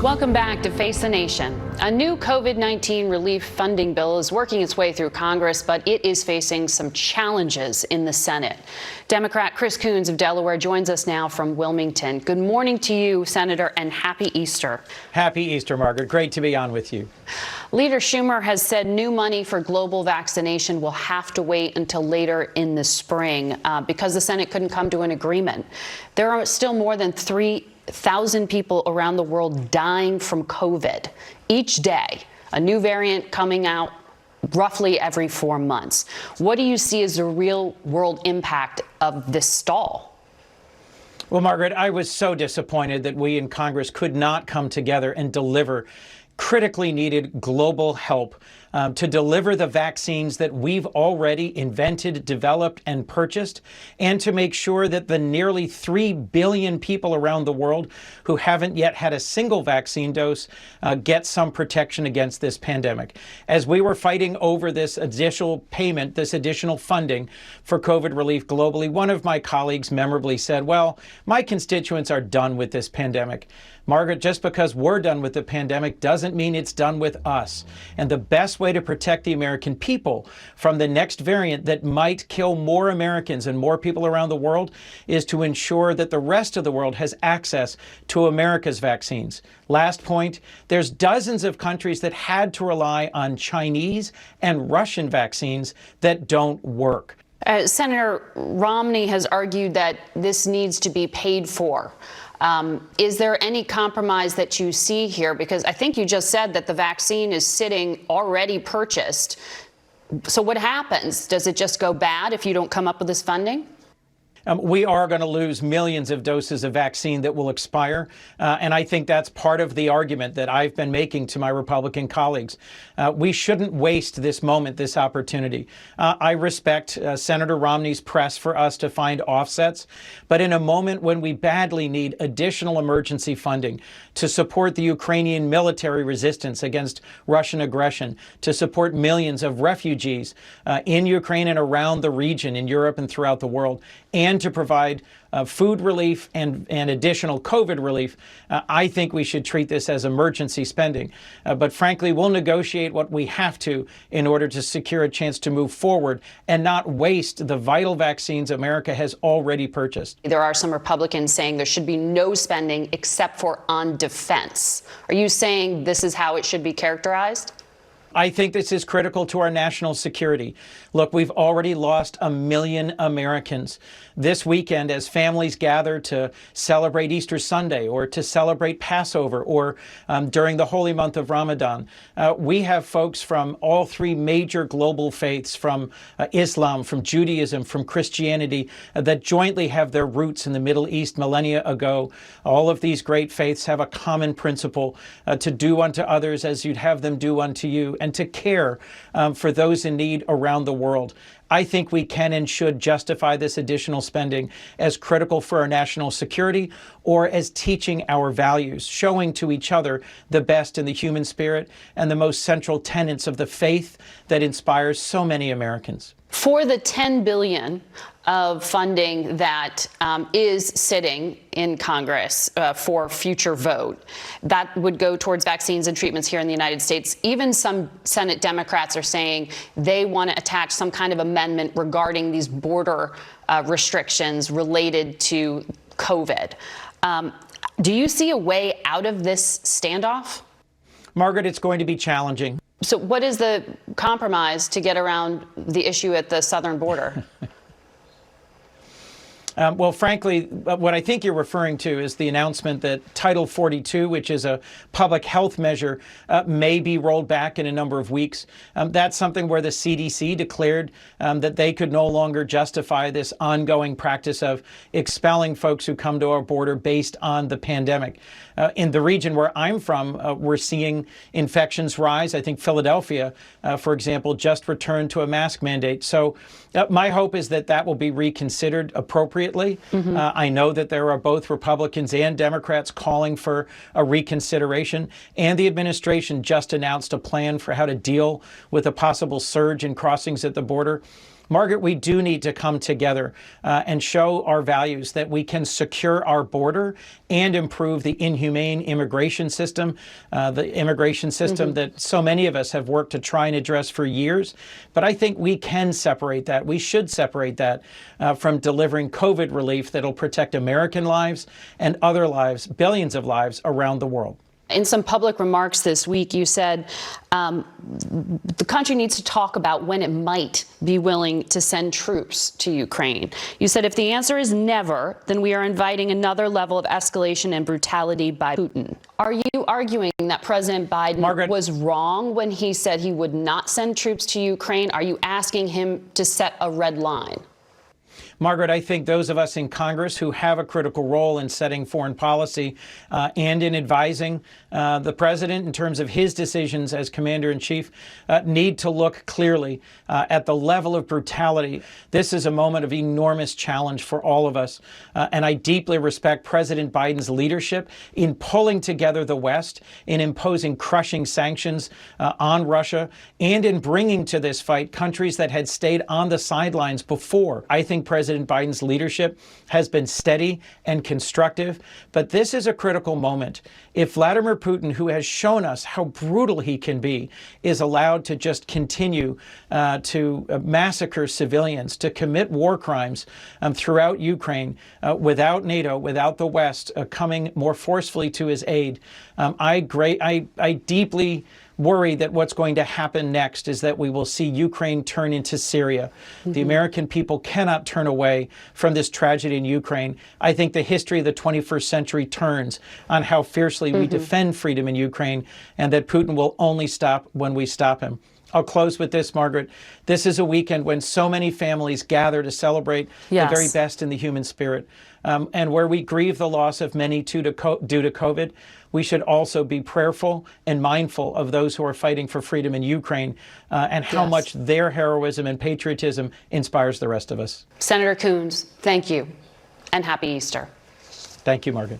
Welcome back to Face the Nation. A new COVID-19 relief funding bill is working its way through Congress, but it is facing some challenges in the Senate. Democrat Chris Coons of Delaware joins us now from Wilmington. Good morning to you, Senator, and happy Easter. Happy Easter, Margaret. Great to be on with you. Leader Schumer has said new money for global vaccination will have to wait until later in the spring because the Senate couldn't come to an agreement. There are still more than 3,000 people around the world dying from COVID each day, a new variant coming out roughly every 4 months. What do you see as the real world impact of this stall? Well, Margaret, I was so disappointed that we in Congress could not come together and deliver critically needed global help to deliver the vaccines that we've already invented, developed, and purchased, and to make sure that the nearly 3 billion people around the world who haven't yet had a single vaccine dose get some protection against this pandemic. As we were fighting over this additional payment, this additional funding for COVID relief globally, one of my colleagues memorably said, well, my constituents are done with this pandemic. Margaret, just because we're done with the pandemic doesn't mean it's done with us. And the best way to protect the American people from the next variant that might kill more Americans and more people around the world is to ensure that the rest of the world has access to America's vaccines. Last point, there's dozens of countries that had to rely on Chinese and Russian vaccines that don't work. Senator Romney has argued that this needs to be paid for. Is there any compromise that you see here? Because I think you just said that the vaccine is sitting already purchased. So what happens? Does it just go bad if you don't come up with this funding? We are going to lose millions of doses of vaccine that will expire. And I think that's part of the argument that I've been making to my Republican colleagues. We shouldn't waste this moment, this opportunity. I respect Senator Romney's press for us to find offsets. But in a moment when we badly need additional emergency funding to support the Ukrainian military resistance against Russian aggression, to support millions of refugees in Ukraine and around the region, in Europe and throughout the world, and to provide food relief and additional COVID relief, I think we should treat this as emergency spending. But frankly, we'll negotiate what we have to in order to secure a chance to move forward and not waste the vital vaccines America has already purchased. There are some Republicans saying there should be no spending except for on defense. Are you saying this is how it should be characterized? I think this is critical to our national security. Look, we've already lost 1 million Americans this weekend as families gather to celebrate Easter Sunday or to celebrate Passover or during the holy month of Ramadan. We have folks from all 3 major global faiths, from Islam, from Judaism, from Christianity, that jointly have their roots in the Middle East millennia ago. All of these great faiths have a common principle to do unto others as you'd have them do unto you, and to care for those in need around the world. I think we can and should justify this additional spending as critical for our national security or as teaching our values, showing to each other the best in the human spirit and the most central tenets of the faith that inspires so many Americans. For the $10 billion of funding that is sitting in Congress for future vote, that would go towards vaccines and treatments here in the United States. Even some Senate Democrats are saying they want to attach some kind of amendment regarding these border restrictions related to COVID. Do you see a way out of this standoff? Margaret, it's going to be challenging. So what is the compromise to get around the issue at the southern border? Well, frankly, what I think you're referring to is the announcement that Title 42, which is a public health measure, may be rolled back in a number of weeks. That's something where the CDC declared that they could no longer justify this ongoing practice of expelling folks who come to our border based on the pandemic. In the region where I'm from, we're seeing infections rise. I think Philadelphia, for example, just returned to a mask mandate. So my hope is that that will be reconsidered appropriately. I know that there are both Republicans and Democrats calling for a reconsideration, and the administration just announced a plan for how to deal with a possible surge in crossings at the border. Margaret, we do need to come together and show our values that we can secure our border and improve the inhumane immigration system, that so many of us have worked to try and address for years. But I think we can separate that. We should separate that from delivering COVID relief that'll protect American lives and other lives, billions of lives around the world. In some public remarks this week, you said the country needs to talk about when it might be willing to send troops to Ukraine. You said if the answer is never, then we are inviting another level of escalation and brutality by Putin. Are you arguing that President Biden was wrong when he said he would not send troops to Ukraine? Are you asking him to set a red line? Margaret, I think those of us in Congress who have a critical role in setting foreign policy and in advising the president in terms of his decisions as commander-in-chief need to look clearly at the level of brutality. This is a moment of enormous challenge for all of us. And I deeply respect President Biden's leadership in pulling together the West, in imposing crushing sanctions on Russia, and in bringing to this fight countries that had stayed on the sidelines before. I think President Biden's leadership has been steady and constructive, but this is a critical moment. If Vladimir Putin, who has shown us how brutal he can be, is allowed to just continue to massacre civilians, to commit war crimes throughout Ukraine, without NATO, without the West coming more forcefully to his aid, I deeply worry that what's going to happen next is that we will see Ukraine turn into Syria. The American people cannot turn away from this tragedy in Ukraine. I think the history of the 21st century turns on how fiercely we defend freedom in Ukraine, and that Putin will only stop when we stop him. I'll close with this, Margaret. This is a weekend when so many families gather to celebrate the very best in the human spirit. And where we grieve the loss of many due to COVID, we should also be prayerful and mindful of those who are fighting for freedom in Ukraine and how much their heroism and patriotism inspires the rest of us. Senator Coons, thank you, and happy Easter. Thank you, Margaret.